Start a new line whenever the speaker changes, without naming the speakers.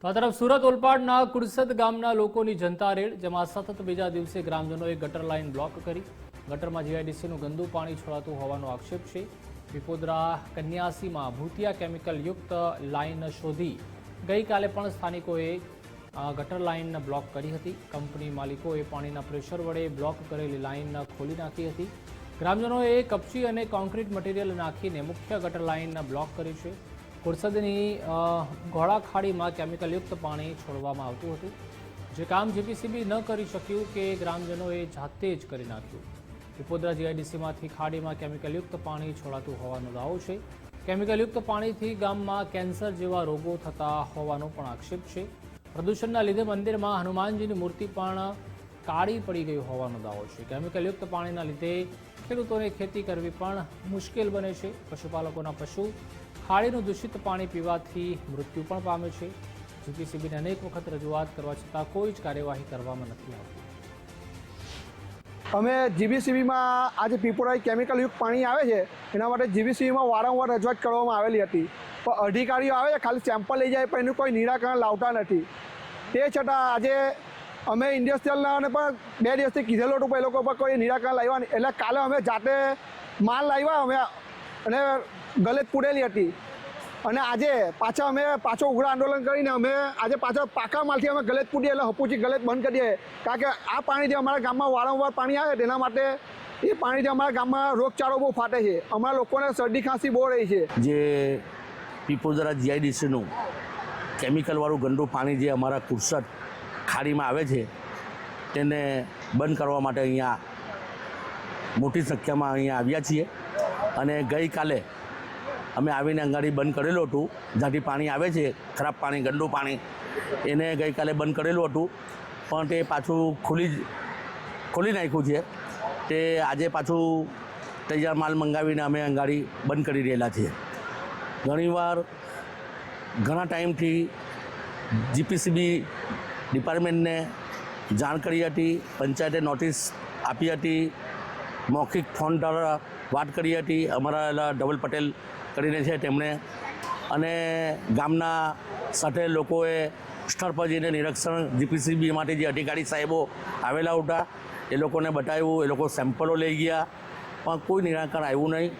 તો આ તરફ સુરત ઓલપાડના કુરસદ ગામના લોકોની જનતા રેડ, જેમાં સતત બીજા દિવસે ગ્રામજનોએ ગટર લાઇન બ્લોક કરી. ગટરમાં જીઆઈડીસીનું ગંદુ પાણી છોડાતું હોવાનો આક્ષેપ છે. પીપોદરા કન્યાસીમાં ભૂતિયા કેમિકલયુક્ત લાઇન શોધી ગઈકાલે પણ સ્થાનિકોએ ગટર લાઇન બ્લોક કરી હતી. કંપની માલિકોએ પાણીના પ્રેશર વડે બ્લોક કરેલી લાઇન ખોલી નાખી હતી. ગ્રામજનોએ કપચી અને કોન્ક્રીટ મટીરિયલ નાખીને મુખ્ય ગટર લાઇન બ્લોક કરી છે. કુરસદની ઘોડાખાડીમાં કેમિકલયુક્ત પાણી છોડવામાં આવતું હતું, જે કામ જીપીસીબી ન કરી શક્યું કે ગ્રામજનોએ જાતે જ કરી નાખ્યું. પીપોદરા જીઆઈડીસીમાંથી ખાડીમાં કેમિકલયુક્ત પાણી છોડાતું હોવાનો દાવો છે. કેમિકલયુક્ત પાણીથી ગામમાં કેન્સર જેવા રોગો થતા હોવાનો પણ આક્ષેપ છે. પ્રદૂષણના લીધે મંદિરમાં હનુમાનજીની મૂર્તિ પણ કાળી પડી ગઈ હોવાનો દાવો છે. કેમિકલયુક્ત પાણીના લીધે ખેડૂતોને ખેતી કરવી પણ મુશ્કેલ બને છે. પશુપાલકોના પશુ ખાડીનું દૂષિત પાણી પીવાથી મૃત્યુ પણ પામે છે. જીપીસીબીને અનેક વખત રજૂઆત કરવા છતાં કોઈ જ કાર્યવાહી કરવામાં નથી આવતી.
અમે જીબીસીબીમાં આજે પીપોરા કેમિકલયુક્ત પાણી આવે છે એના માટે જીબીસીબીમાં વારંવાર રજૂઆત કરવામાં આવેલી હતી, પણ અધિકારીઓ આવે છે ખાલી સેમ્પલ લઈ જાય પણ એનું કોઈ નિરાકરણ લાવતા નથી. તે છતાં આજે અમે ઇન્ડસ્ટ્રીયલને પણ 2 દિવસથી કીધેલું હતું, પણ એ લોકો પર કોઈ નિરાકરણ લાવ્યા નહીં. એટલે કાલે અમે જાતે માલ લાવ્યા અમે અને ગલેત પૂરેલી હતી, અને આજે પાછો ઉગ્ર આંદોલન કરીને અમે આજે પાછા પાકા માલથી અમે ગલેત પૂરીએ એટલે હપુચી ગલેત બંધ કરીએ. કારણ કે આ પાણીથી અમારા ગામમાં વારંવાર પાણી આવે તેના માટે એ પાણીથી અમારા ગામમાં રોગચાળો બહુ ફાટે છે. અમારા લોકોને શરદી ખાંસી બહુ રહી છે.
જે પીપોદરા જીઆઈડીસીનું કેમિકલવાળું ગંદુ પાણી જે અમારા કુરસદ ખાડીમાં આવે છે તેને બંધ કરવા માટે અહીંયા મોટી સંખ્યામાં અહીંયા આવ્યા છીએ. અને ગઈકાલે અમે આવીને અંગાડી બંધ કરેલું હતું. જ્યાંથી પાણી આવે છે ખરાબ પાણી, ગંદુ પાણી, એને ગઈકાલે બંધ કરેલું હતું, પણ તે પાછું ખોલી નાખ્યું છે. તે આજે પાછું તૈયાર માલ મંગાવીને અમે અંગાડી બંધ કરી રહેલા છીએ. ઘણીવાર ઘણા ટાઈમથી જીપીસીબી ડિપાર્ટમેન્ટને જાણ કરી હતી, પંચાયતે નોટિસ આપી હતી, મૌખિક ફોન દ્વારા વાત કરી હતી. અમારા ધવલ પટેલ કરીને છે તેમણે, અને ગામના સાથે લોકોએ સ્થળ પર જઈને નિરીક્ષણ જીપીસીબી માટે જે અધિકારી સાહેબો આવેલા હતા એ લોકોને બતાવ્યું. એ લોકો સેમ્પલો લઈ ગયા, પણ કોઈ નિરાકરણ આવ્યું નહીં.